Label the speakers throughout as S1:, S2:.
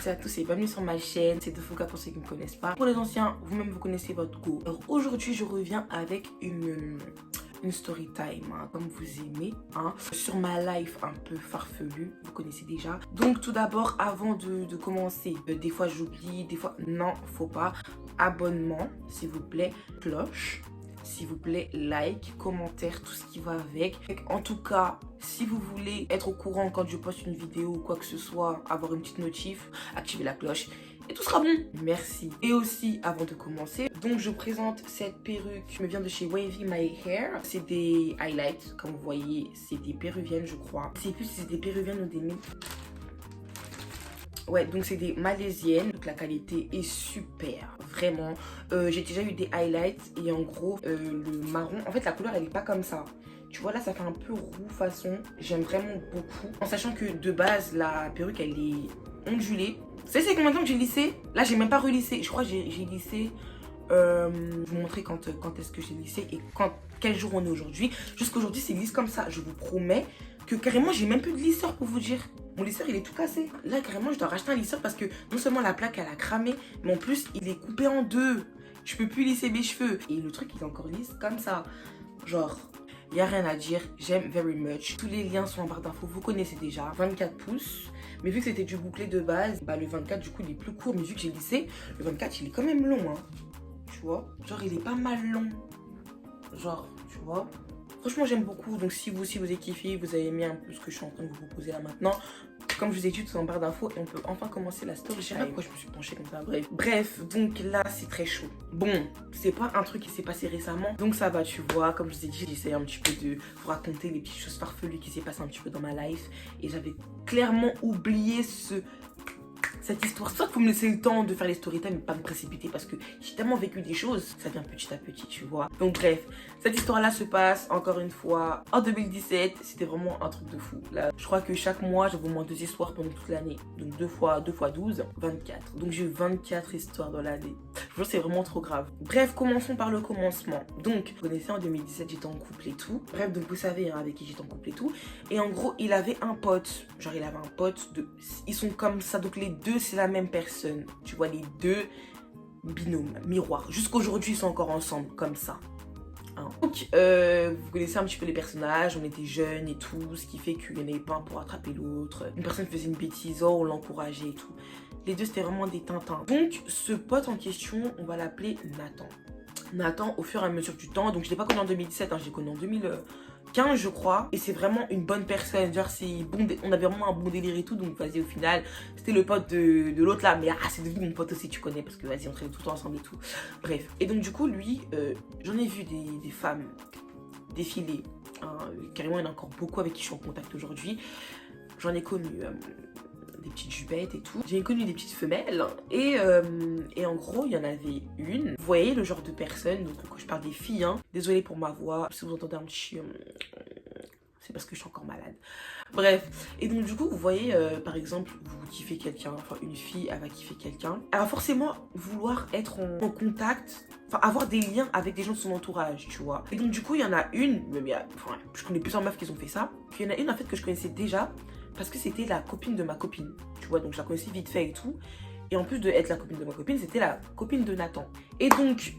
S1: toutes et à tous et bienvenue sur ma chaîne. C'est Defoka pour ceux qui ne me connaissent pas. Pour les anciens, vous-même vous connaissez votre go. Alors aujourd'hui je reviens avec une story time, hein, comme vous aimez, hein, sur ma life un peu farfelue, vous connaissez déjà. Donc tout d'abord, avant de commencer, des fois j'oublie, des fois non, faut pas. Abonnement, s'il vous plaît, cloche, s'il vous plaît, like, commentaire, tout ce qui va avec. En tout cas, si vous voulez être au courant quand je poste une vidéo ou quoi que ce soit, avoir une petite notif, activez la cloche et tout sera bon. Merci. Et aussi, avant de commencer, donc je présente cette perruque qui me vient de chez Wavy My Hair. C'est des highlights, comme vous voyez, c'est des péruviennes, je crois. C'est plus si c'est des péruviennes ou des ouais, donc c'est des malaisiennes, donc la qualité est super, vraiment. J'ai déjà eu des highlights et en gros, le marron, en fait la couleur elle est pas comme ça. Tu vois là, ça fait un peu roux façon, j'aime vraiment beaucoup. En sachant que de base, la perruque elle est ondulée. Vous savez c'est combien de temps que j'ai lissé? Là j'ai même pas relissé, je crois que j'ai lissé. Je vais vous montrer quand est-ce que j'ai lissé et quel jour on est aujourd'hui. Jusqu'aujourd'hui c'est lisse comme ça, je vous promets que carrément j'ai même plus de lisseur pour vous dire. Mon lisseur il est tout cassé. Là carrément je dois racheter un lisseur parce que non seulement la plaque elle a cramé, mais en plus il est coupé en deux. Je peux plus lisser mes cheveux. Et le truc il est encore lisse comme ça. Genre, il n'y a rien à dire, j'aime very much. Tous les liens sont en barre d'infos, vous connaissez déjà. 24 pouces. Mais vu que c'était du bouclé de base, bah le 24 du coup il est plus court. Mais vu que j'ai lissé, le 24 il est quand même long, hein. Tu vois, genre il est pas mal long. Genre, tu vois. Franchement j'aime beaucoup, donc si vous aussi vous avez kiffé, vous avez aimé un peu ce que je suis en train de vous proposer là maintenant, comme je vous ai dit, tout en barre d'infos et on peut enfin commencer la story. Je sais pas pourquoi je me suis penchée comme ça, bref, donc là c'est très chaud. Bon, c'est pas un truc qui s'est passé récemment, donc ça va, tu vois, comme je vous ai dit, j'essaie un petit peu de vous raconter les petites choses farfelues qui s'est passé un petit peu dans ma life et j'avais clairement oublié cette histoire. C'est ça qu'il faut me laisser le temps de faire les story time et pas me précipiter parce que j'ai tellement vécu des choses, ça vient petit à petit, tu vois. Donc bref, cette histoire-là se passe encore une fois en 2017. C'était vraiment un truc de fou. Là, je crois que chaque mois, j'avais au moins 2 histoires pendant toute l'année. Donc 2 fois 12, 24. Donc j'ai eu 24 histoires dans l'année. Je vois, c'est vraiment trop grave. Bref, commençons par le commencement. Donc, vous connaissez, en 2017, j'étais en couple et tout. Bref, donc vous savez hein, avec qui j'étais en couple et tout. Et en gros, il avait un pote. Genre, il avait un pote. Ils sont comme ça. Donc, les deux, c'est la même personne. Tu vois, les deux binômes, miroirs. Jusqu'aujourd'hui, ils sont encore ensemble, comme ça. Hein. Donc, vous connaissez un petit peu les personnages. On était jeunes et tout. Ce qui fait qu'il n'y en avait pas un pour attraper l'autre. Une personne faisait une bêtise, oh, on l'encourageait et tout. Les deux, c'était vraiment des tintins. Donc, ce pote en question, on va l'appeler Nathan. Nathan, au fur et à mesure du temps, donc je ne l'ai pas connu en 2017, hein, je l'ai connu en 2015, je crois. Et c'est vraiment une bonne personne. Genre, c'est bon, on avait vraiment un bon délire et tout. Donc, vas-y, au final, c'était le pote de l'autre là. Mais c'est devenu mon pote aussi, tu connais, parce que vas-y, on traînait tout le temps ensemble et tout. Bref. Et donc, du coup, lui, j'en ai vu des femmes défiler. Hein, carrément, il y en a encore beaucoup avec qui je suis en contact aujourd'hui. J'en ai connu. Des petites jupettes et tout. J'ai connu des petites femelles et en gros il y en avait une. Vous voyez le genre de personne, donc quand je parle des filles, hein, désolée pour ma voix, si vous entendez un petit c'est parce que je suis encore malade. Bref, et donc du coup vous voyez par exemple vous kiffez quelqu'un, enfin une fille elle va kiffer quelqu'un, elle va forcément vouloir être en contact, enfin avoir des liens avec des gens de son entourage, tu vois. Et donc du coup il y en a une, enfin je connais plusieurs meufs qui ont fait ça, puis il y en a une en fait que je connaissais déjà parce que c'était la copine de ma copine, tu vois, donc je la connaissais vite fait et tout. Et en plus d'être la copine de ma copine, c'était la copine de Nathan. Et donc,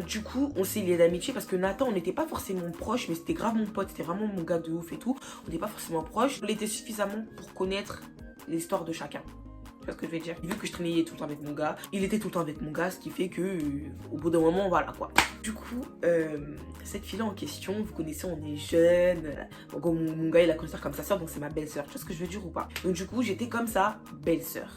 S1: du coup, on s'est liés d'amitié parce que Nathan, on n'était pas forcément proches, mais c'était grave mon pote, c'était vraiment mon gars de ouf et tout. On n'était pas forcément proches. On était suffisamment pour connaître l'histoire de chacun. Tu vois ce que je veux dire? Vu que je traînais tout le temps avec mon gars, il était tout le temps avec mon gars, ce qui fait que au bout d'un moment, voilà quoi. Du coup, cette fille-là en question, vous connaissez, on est jeunes. Donc mon gars, il la considère comme sa soeur, donc c'est ma belle-sœur. Tu vois ce que je veux dire ou pas? Donc du coup, j'étais comme ça, belle-sœur.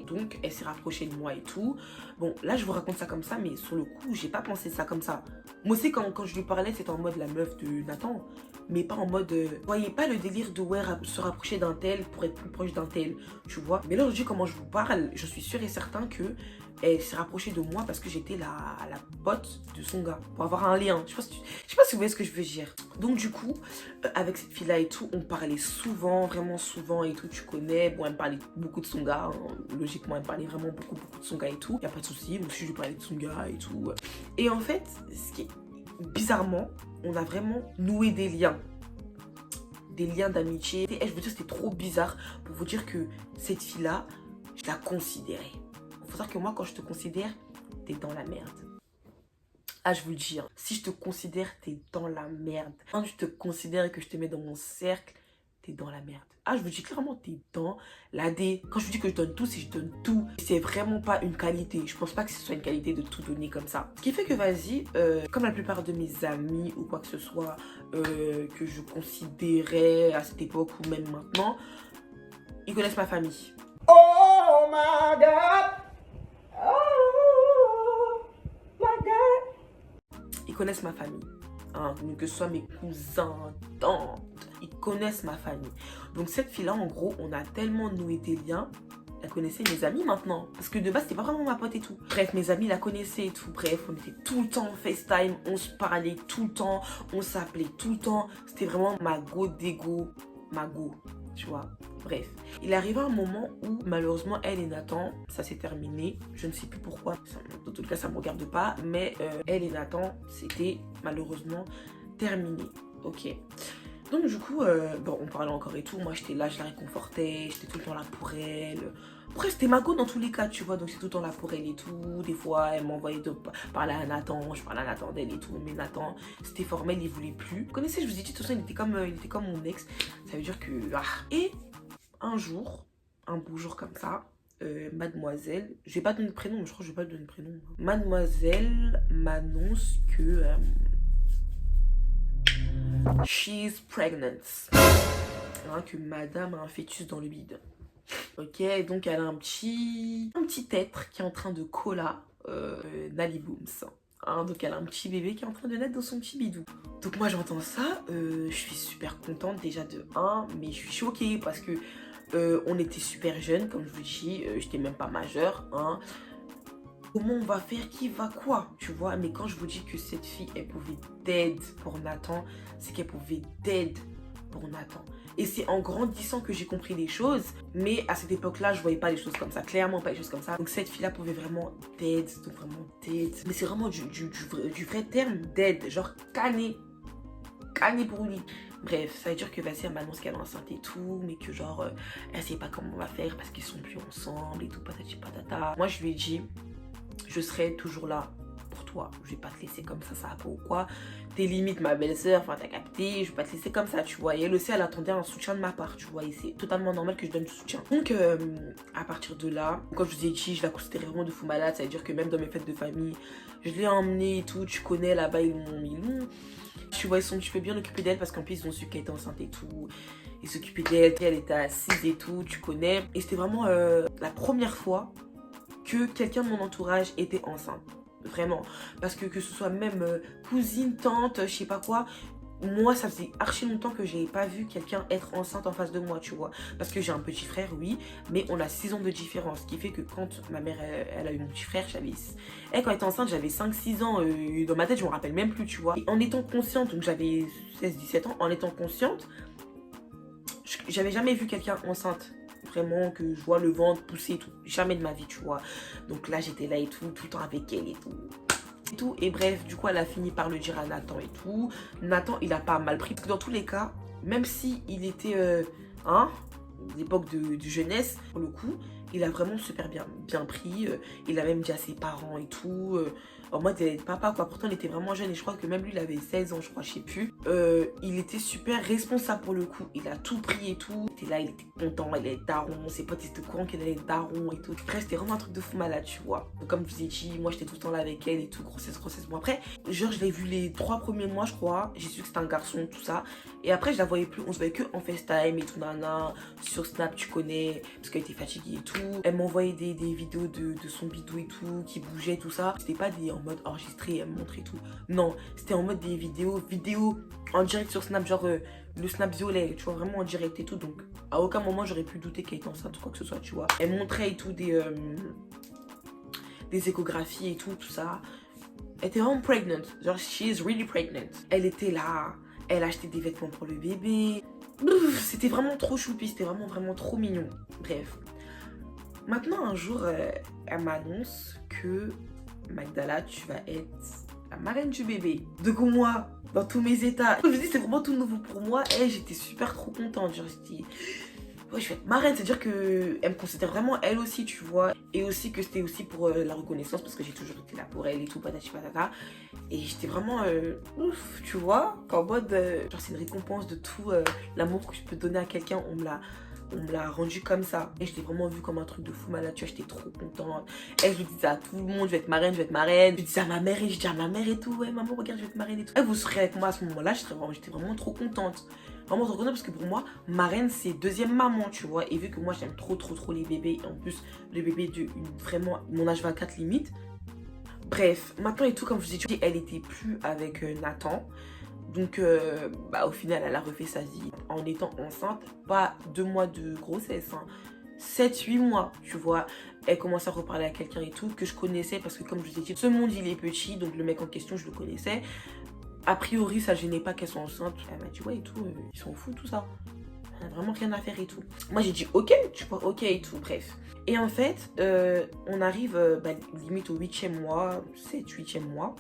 S1: Donc elle s'est rapprochée de moi et tout. Bon là je vous raconte ça comme ça, mais sur le coup j'ai pas pensé ça comme ça. Moi aussi quand je lui parlais c'était en mode la meuf de Nathan, mais pas en mode vous voyez pas le délire de ouais se rapprocher d'un tel pour être plus proche d'un tel, tu vois. Mais là aujourd'hui comment je vous parle, je suis sûre et certain que elle s'est rapprochée de moi parce que j'étais la pote de son gars, pour avoir un lien. Je sais pas si vous voyez ce que je veux dire. Donc du coup, avec cette fille-là et tout, on parlait souvent, vraiment souvent et tout, tu connais. Bon, elle me parlait beaucoup de son gars, hein. Logiquement, elle me parlait vraiment beaucoup de son gars et tout. Y a pas de souci, moi aussi je lui parlais de son gars et tout. Et en fait, ce qui est bizarrement, on a vraiment noué des liens d'amitié. Et je veux dire, c'était trop bizarre pour vous dire que cette fille-là, Je la considérais. Il faut savoir que moi, quand je te considère, t'es dans la merde. Ah, je vous le dis, hein, si je te considère, t'es dans la merde. Quand je te considère et que je te mets dans mon cercle, t'es dans la merde. Ah, je vous dis clairement, t'es dans la D. Quand je vous dis que je donne tout, c'est je donne tout. C'est vraiment pas une qualité. Je pense pas que ce soit une qualité de tout donner comme ça. Ce qui fait que, vas-y, comme la plupart de mes amis ou quoi que ce soit que je considérais à cette époque ou même maintenant, ils connaissent ma famille. Oh my God! Oh my God! Ils connaissent ma famille. Hein, donc que ce soit mes cousins, tantes, ils connaissent ma famille. Donc cette fille-là, en gros, on a tellement noué des liens. Elle connaissait mes amis maintenant. Parce que de base, c'était pas vraiment ma pote et tout. Bref, mes amis la connaissaient et tout. Bref, on était tout le temps en FaceTime. On se parlait tout le temps. On s'appelait tout le temps. C'était vraiment ma go d'égo. Ma go, tu vois. Bref. Il est arrivé un moment où, malheureusement, elle et Nathan, ça s'est terminé. Je ne sais plus pourquoi. Dans tout cas, ça me regarde pas. Mais elle et Nathan, c'était malheureusement terminé. Ok. Donc du coup, bon, on parlait encore et tout. Moi, j'étais là, je la réconfortais. J'étais tout le temps là pour elle. Après, c'était ma go dans tous les cas, tu vois. Donc, j'étais tout le temps là pour elle et tout. Des fois, elle m'envoyait de parler à Nathan. Je parlais à Nathan d'elle et tout. Mais Nathan, c'était formel, il voulait plus. Vous connaissez, je vous ai dit, tout ça, il était comme mon ex. Ça veut dire que... Ah. Et un jour, un beau jour comme ça, mademoiselle... Je vais pas donner de prénom, mais je crois que je vais pas donner de prénom. Mademoiselle m'annonce que... she's pregnant. Hein, que madame a un fœtus dans le bide. Ok, donc elle a un petit être qui est en train de colla Nally Booms. Hein, donc elle a un petit bébé qui est en train de naître dans son petit bidou. Donc moi j'entends ça, je suis super contente déjà de 1, mais je suis choquée parce que on était super jeunes, comme je vous dis, j'étais même pas majeure. Hein. Comment on va faire, qui va quoi, tu vois. Mais quand je vous dis que cette fille, elle pouvait d'aide pour Nathan, c'est qu'elle pouvait d'aide pour Nathan. Et c'est en grandissant que j'ai compris les choses. Mais à cette époque-là, je voyais pas les choses comme ça. Clairement pas les choses comme ça. Donc cette fille-là pouvait vraiment d'aide. Donc vraiment d'aide. Mais c'est vraiment du vrai terme d'aide. Genre canner. Canner pour lui. Bref, ça veut dire que vas-y, elle m'annonce qu'elle est enceinte et tout. Mais que genre, elle sait pas comment on va faire parce qu'ils sont plus ensemble et tout. Patati patata. Moi, je lui ai dit... je serai toujours là pour toi. Je vais pas te laisser comme ça va pas ou quoi. T'es limite ma belle-sœur, enfin t'as capté. Je vais pas te laisser comme ça, tu vois. Et elle aussi, elle attendait un soutien de ma part, tu vois. Et c'est totalement normal que je donne du soutien. Donc, à partir de là, comme je vous ai dit, je la considérais vraiment de fou malade. Ça veut dire que même dans mes fêtes de famille, je l'ai emmenée et tout. Tu connais, là-bas, ils m'ont mis long. Tu vois, ils sont un petit peu bien occupés d'elle parce qu'en plus, ils ont su qu'elle était enceinte et tout. Ils s'occupaient d'elle, elle était assise et tout, tu connais. Et c'était vraiment la première fois que quelqu'un de mon entourage était enceinte. Vraiment. Parce que ce soit même cousine, tante, je sais pas quoi. Moi, ça faisait archi longtemps que j'avais pas vu quelqu'un être enceinte en face de moi, tu vois. Parce que j'ai un petit frère, oui, mais on a 6 ans de différence. Ce qui fait que quand ma mère, elle a eu mon petit frère, j'avais... Elle, quand elle était enceinte, j'avais 5-6 ans. Dans ma tête, je me rappelle même plus, tu vois. Et en étant consciente, donc j'avais 16-17 ans, en étant consciente, j'avais jamais vu quelqu'un enceinte. Vraiment que je vois le ventre pousser et tout. Jamais de ma vie, tu vois. Donc là, j'étais là et tout le temps avec elle et tout. Et bref, du coup, elle a fini par le dire à Nathan et tout. Nathan, il a pas mal pris. Parce que dans tous les cas, même si il était, d'époque de jeunesse, pour le coup, il a vraiment super bien pris. Il a même dit à ses parents et tout. En mode, papa, quoi. Pourtant, il était vraiment jeune et je crois que même lui, il avait 16 ans, je crois, je sais plus. Il était super responsable pour le coup. Il a tout pris et tout. Il était là, il était content, il allait être daron. Ses potes étaient au courant qu'il allait être daron et tout. Bref, c'était vraiment un truc de fou malade, tu vois. Donc, comme je vous ai dit, moi, j'étais tout le temps là avec elle et tout. Grossesse. Bon, après, genre, je l'ai vu les 3 premiers mois, je crois. J'ai su que c'était un garçon, tout ça. Et après, je la voyais plus. On se voyait que en FaceTime et tout, nana. Sur Snap, tu connais. Parce qu'elle était fatiguée et tout. Elle m'envoyait des vidéos de son bidou et tout, qui bougeait, tout ça. C'était pas des en mode enregistré, elle me montrait tout. Non, c'était en mode des vidéos en direct sur Snap, genre le Snap violet, tu vois, vraiment en direct et tout. Donc, à aucun moment, j'aurais pu douter qu'elle était enceinte ou quoi que ce soit, tu vois. Elle montrait et tout des échographies et tout ça. Elle était vraiment pregnant, genre, she is really pregnant. Elle était là, elle achetait des vêtements pour le bébé. C'était vraiment trop choupi, c'était vraiment trop mignon. Bref. Maintenant, un jour, elle m'annonce que Magdala, tu vas être la marraine du bébé. Donc moi, dans tous mes états, je me dis c'est vraiment tout nouveau pour moi. Et j'étais super trop contente. Genre j'étais ouais, je vais être marraine, c'est-à-dire que elle me considère vraiment elle aussi, tu vois. Et aussi que c'était aussi pour la reconnaissance, parce que j'ai toujours été là pour elle et tout, patati patata. Et j'étais vraiment ouf, tu vois, qu'en mode, genre c'est une récompense de tout l'amour que je peux donner à quelqu'un, on me l'a rendu comme ça. Et je l'ai vraiment vu comme un truc de fou malade, tu vois, j'étais trop contente. Et je le disais à tout le monde, je vais être marraine, je vais être marraine. Je disais à ma mère et je dis à ma mère et tout, ouais maman regarde, je vais être marraine et tout. Et vous serez avec moi à ce moment-là, j'étais vraiment trop contente. Vraiment trop contente parce que pour moi, marraine c'est deuxième maman, tu vois. Et vu que moi j'aime trop les bébés, et en plus le bébé de vraiment mon âge 24 limite. Bref, maintenant et tout, comme je vous ai dit, elle était plus avec Nathan. Donc, au final, elle a refait sa vie en étant enceinte. Pas 2 mois de grossesse, hein. 7-8 mois, tu vois. Elle commence à reparler à quelqu'un et tout, que je connaissais parce que, comme je vous ai dit, ce monde, il est petit. Donc, le mec en question, je le connaissais. A priori, ça gênait pas qu'elle soit enceinte. Elle m'a dit, ouais, et tout, ils sont fous, tout ça. On a vraiment rien à faire et tout. Moi, j'ai dit, ok, tu vois, ok et tout, bref. Et en fait, on arrive limite au 8e mois, 7-8e mois.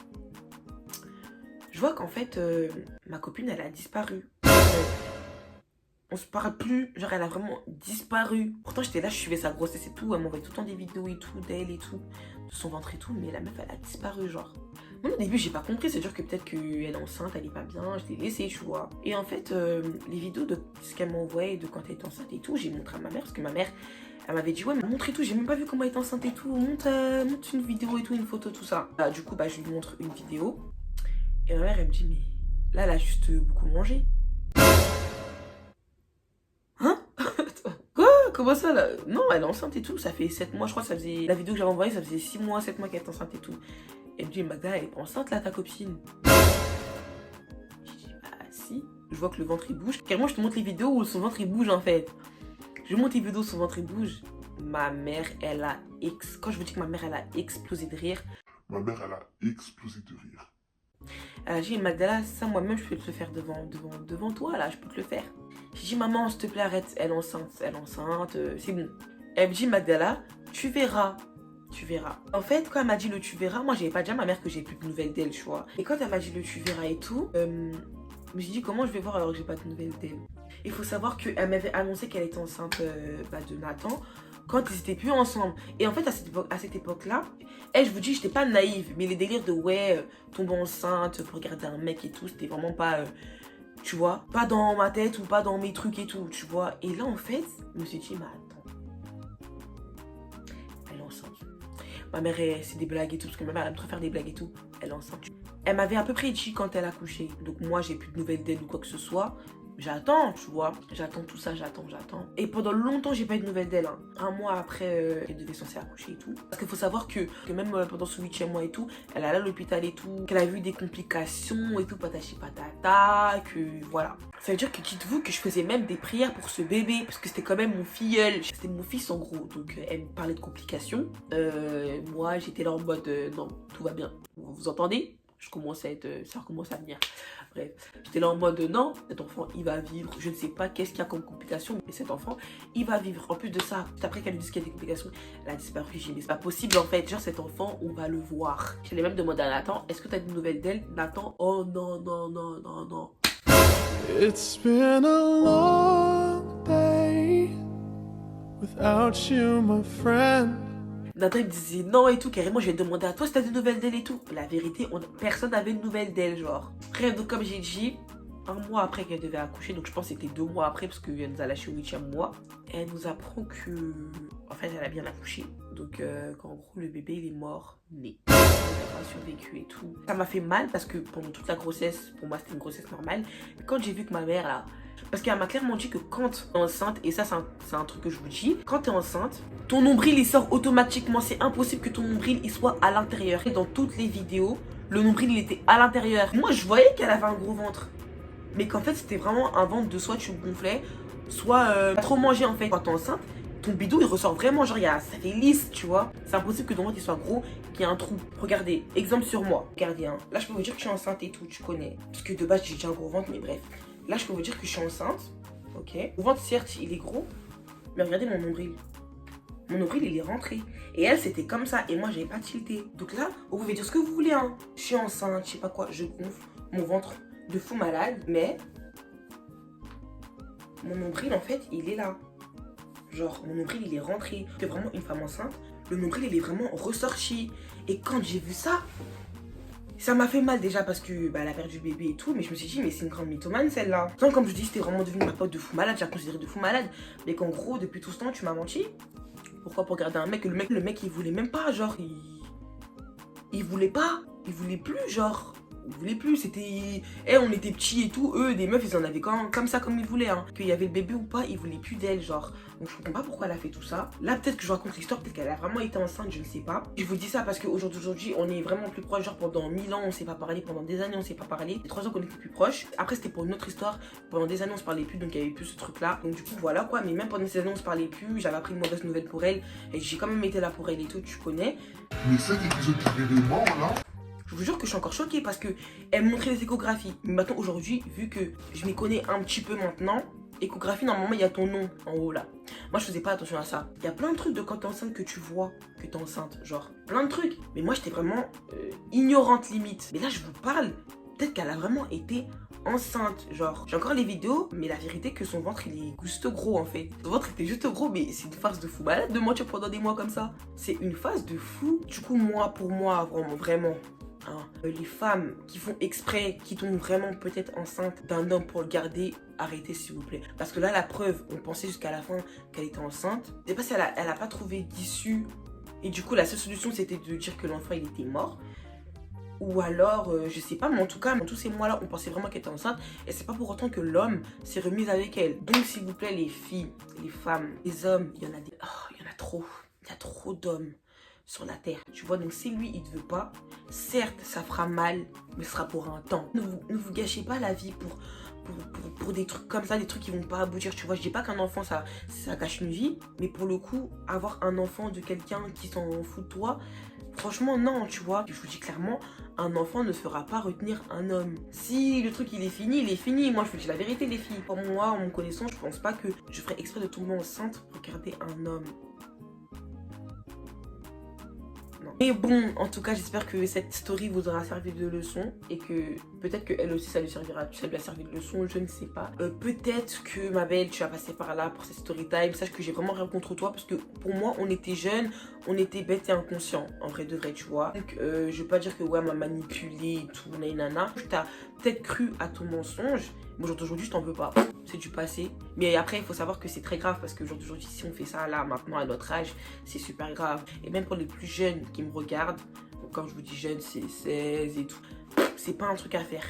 S1: Je vois qu'en fait, ma copine, elle a disparu. On se parle plus, genre elle a vraiment disparu. Pourtant, j'étais là, je suivais sa grossesse et tout. Elle m'envoyait tout le temps des vidéos et tout, d'elle et tout, de son ventre et tout. Mais la meuf, elle a disparu, genre. Moi, au début, j'ai pas compris. C'est-à-dire que peut-être qu'elle est enceinte, elle est pas bien. Je l'ai laissée, tu vois. Et en fait, les vidéos de ce qu'elle m'envoyait, de quand elle était enceinte et tout, j'ai montré à ma mère. Parce que ma mère, elle m'avait dit, ouais, mais montre et tout. J'ai même pas vu comment elle est enceinte et tout. Monte une vidéo et tout, une photo, tout ça. Du coup, je lui montre une vidéo. Et ma mère, elle me dit, mais là, elle a juste beaucoup mangé. Hein? Quoi? Comment ça, là? Non, elle est enceinte et tout. Ça fait 7 mois, je crois, ça faisait... La vidéo que j'avais envoyée, ça faisait 6 mois, 7 mois qu'elle est enceinte et tout. Elle me dit, Magda, elle est pas enceinte, là, ta copine? Je dis, bah, si. Je vois que le ventre, il bouge. Carrément, je te montre les vidéos où son ventre, il bouge, en fait. Je montre les vidéos où son ventre, il bouge. Ma mère, elle a... Quand je vous dis que ma mère, elle a explosé de rire.
S2: Ma mère, elle a explosé de rire.
S1: Elle a dit, Magdala, ça moi-même je peux te le faire devant toi là, je peux te le faire. J'ai dit, maman, s'il te plaît, arrête, elle est enceinte, c'est bon. Elle me dit, Magdala, tu verras. Tu verras. En fait, quand elle m'a dit le tu verras, moi j'avais pas dit à ma mère que j'ai plus de nouvelles d'elle, tu vois. Et quand elle m'a dit le tu verras et tout, je me suis dit, comment je vais voir alors que j'ai pas de nouvelles d'elle? Il faut savoir qu'elle m'avait annoncé qu'elle était enceinte de Nathan quand ils étaient plus ensemble. Et en fait, à cette époque-là, je vous dis, j'étais pas naïve, mais les délires de ouais, tomber enceinte pour regarder un mec et tout, c'était vraiment pas, tu vois, pas dans ma tête ou pas dans mes trucs et tout, tu vois. Et là, en fait, je me suis dit, mais attends, elle est enceinte. Ma mère, c'est des blagues et tout, parce que ma mère, elle aime trop faire des blagues et tout. Elle est enceinte. Elle m'avait à peu près dit quand elle a couché. Donc moi, j'ai plus de nouvelles d'elle ou quoi que ce soit. J'attends, tu vois. J'attends tout ça, j'attends. Et pendant longtemps, j'ai pas eu de nouvelles d'elle. Hein. Un mois après, elle devait censée accoucher et tout. Parce qu'il faut savoir que même pendant ce 8e mois et tout, elle allait à l'hôpital et tout, qu'elle a eu des complications et tout, patachi patata, que voilà. Ça veut dire que dites-vous que je faisais même des prières pour ce bébé, parce que c'était quand même mon filleul. C'était mon fils en gros. Donc elle me parlait de complications. Moi, j'étais là en mode, non, tout va bien. Vous entendez? Je commençais à être, ça recommence à venir. Bref, j'étais là en mode non, cet enfant il va vivre. Je ne sais pas qu'est-ce qu'il y a comme complication, mais cet enfant il va vivre. En plus de ça, après qu'elle lui dise qu'il y a des complications, elle a disparu. J'ai dit mais c'est pas possible en fait. Genre cet enfant, on va le voir. J'allais même demander à Nathan, est-ce que tu as des nouvelles d'elle? Nathan, oh non, non, non, non, non.
S3: It's been a long day without you, my friend.
S1: Nathan il me disait non et tout, carrément j'ai demandé à toi si t'as des nouvelles d'elle et tout. La vérité, personne n'avait de nouvelles d'elle, genre. Bref, donc comme j'ai dit, un mois après qu'elle devait accoucher, donc je pense que c'était 2 mois après parce qu'elle nous a lâché au 8e mois. Elle nous apprend que, en fait, elle a bien accouché. Donc qu'en gros, le bébé il est mort né. Elle n'a pas survécu et tout. Ça m'a fait mal parce que pendant toute la grossesse, pour moi c'était une grossesse normale. Et quand j'ai vu que ma mère là, parce qu'elle m'a clairement dit que quand t'es enceinte, et ça c'est un truc que je vous dis, quand t'es enceinte, ton nombril il sort automatiquement. C'est impossible que ton nombril il soit à l'intérieur. Et dans toutes les vidéos, le nombril il était à l'intérieur. Moi je voyais qu'elle avait un gros ventre, mais qu'en fait c'était vraiment un ventre de soit tu gonflais, soit trop manger en fait. Quand t'es enceinte, ton bidou il ressort vraiment, genre ça fait lisse, tu vois. C'est impossible que ton ventre il soit gros, qu'il y ait un trou. Regardez, exemple sur moi. Regardez, hein. Là je peux vous dire que je suis enceinte et tout, tu connais. Parce que de base j'ai déjà un gros ventre, mais bref. Là je peux vous dire que je suis enceinte, ok. Mon ventre certes il est gros, mais regardez mon nombril. Mon nombril il est rentré. Et elle c'était comme ça, et moi j'avais pas tilté. Donc là, vous pouvez dire ce que vous voulez, hein. Je suis enceinte, je sais pas quoi, je gonfle. Mon ventre de fou malade, mais mon nombril en fait il est là. Genre, mon nombril, il est rentré. C'est vraiment une femme enceinte. Le nombril, il est vraiment ressorti. Et quand j'ai vu ça, ça m'a fait mal déjà parce que elle a perdu le bébé et tout. Mais je me suis dit, mais c'est une grande mythomane celle-là. Donc, comme je dis, c'était vraiment devenu ma pote de fou malade. Je la considérais de fou malade. Mais qu'en gros, depuis tout ce temps, tu m'as menti. Pourquoi? Pour garder un mec. Le mec, il voulait même pas. Genre, il voulait pas. Il voulait plus, genre. Ils voulaient plus, c'était... on était petits et tout, eux, des meufs, ils en avaient comme ça, comme ils voulaient, hein. Qu'il y avait le bébé ou pas, ils voulaient plus d'elle, genre. Donc je comprends pas pourquoi elle a fait tout ça. Là, peut-être que je raconte l'histoire, peut-être qu'elle a vraiment été enceinte, je ne sais pas. Je vous dis ça parce qu'aujourd'hui, on est vraiment plus proches, genre pendant 1000 ans, on s'est pas parlé, pendant des années, on s'est pas parlé. C'est 3 ans qu'on était plus proches. Après, c'était pour une autre histoire, pendant des années, on se parlait plus, donc il y avait plus ce truc-là. Donc du coup, voilà quoi, mais même pendant ces années, on se parlait plus, j'avais appris une mauvaise nouvelle pour elle, et j'ai quand même été là pour elle et tout, tu connais.
S2: Mais cet épisode d'événement là,
S1: Je vous jure que je suis encore choquée parce que elle montrait les échographies. Mais maintenant, aujourd'hui, vu que je m'y connais un petit peu maintenant, échographie, normalement, il y a ton nom en haut là. Moi, je faisais pas attention à ça. Il y a plein de trucs de quand t'es enceinte que tu vois que t'es enceinte. Genre, plein de trucs. Mais moi, j'étais vraiment ignorante limite. Mais là, je vous parle, peut-être qu'elle a vraiment été enceinte. Genre, j'ai encore les vidéos, mais la vérité que son ventre, il est juste gros en fait. Son ventre était juste gros, mais c'est une farce de fou malade de mentir pendant des mois comme ça. C'est une phase de fou. Du coup, pour moi, vraiment. Hein. Les femmes qui font exprès, qui tombent vraiment peut-être enceintes d'un homme pour le garder, arrêtez s'il vous plaît. Parce que là, la preuve, on pensait jusqu'à la fin qu'elle était enceinte. Je sais pas si elle a pas trouvé d'issue. Et du coup, la seule solution, c'était de dire que l'enfant, il était mort. Ou alors, je sais pas, mais en tout cas, dans tous ces mois-là, on pensait vraiment qu'elle était enceinte. Et c'est pas pour autant que l'homme s'est remis avec elle. Donc, s'il vous plaît, les filles, les femmes, les hommes, il y en a des... Oh, il y en a trop. Il y a trop d'hommes sur la terre, tu vois. Donc si lui il te veut pas, certes ça fera mal, mais ce sera pour un temps. Ne vous gâchez pas la vie pour des trucs comme ça, des trucs qui vont pas aboutir, tu vois. Je dis pas qu'un enfant ça gâche une vie, mais pour le coup, avoir un enfant de quelqu'un qui s'en fout de toi, franchement non, tu vois. Je vous dis clairement, un enfant ne fera pas retenir un homme. Si le truc il est fini, moi je vous dis la vérité les filles. Pour moi, en me connaissant, je pense pas que je ferais exprès de tomber enceinte pour garder un homme. Mais bon, en tout cas, j'espère que cette story vous aura servi de leçon et que peut-être que elle aussi ça lui a servi de leçon, je ne sais pas. Peut-être que ma belle, tu vas passer par là pour cette story time. Sache que j'ai vraiment rien contre toi parce que pour moi, on était jeunes, on était bêtes et inconscients, en vrai de vrai, tu vois. Donc, je vais pas dire que ouais, elle m'a manipulé et tout, nanana. T'as peut-être cru à ton mensonge, mais aujourd'hui, je t'en veux pas. C'est du passé. Mais après, il faut savoir que c'est très grave parce qu'aujourd'hui, si on fait ça là, maintenant, à notre âge, c'est super grave. Et même pour les plus jeunes qui me regardent, donc quand je vous dis jeunes, c'est 16 et tout, c'est pas un truc à faire.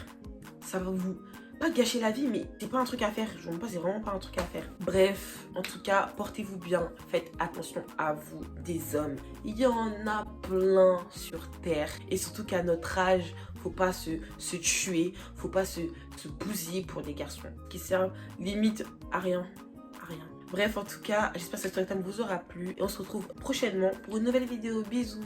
S1: Ça va vous... pas gâcher la vie, mais c'est pas un truc à faire. Je ne sais pas, c'est vraiment pas un truc à faire. Bref, en tout cas, portez-vous bien. Faites attention à vous, des hommes. Il y en a plein sur Terre. Et surtout qu'à notre âge, faut pas se tuer. Faut pas se bousiller pour des garçons qui servent limite à rien. Bref, en tout cas, j'espère que cette story time vous aura plu. Et on se retrouve prochainement pour une nouvelle vidéo. Bisous.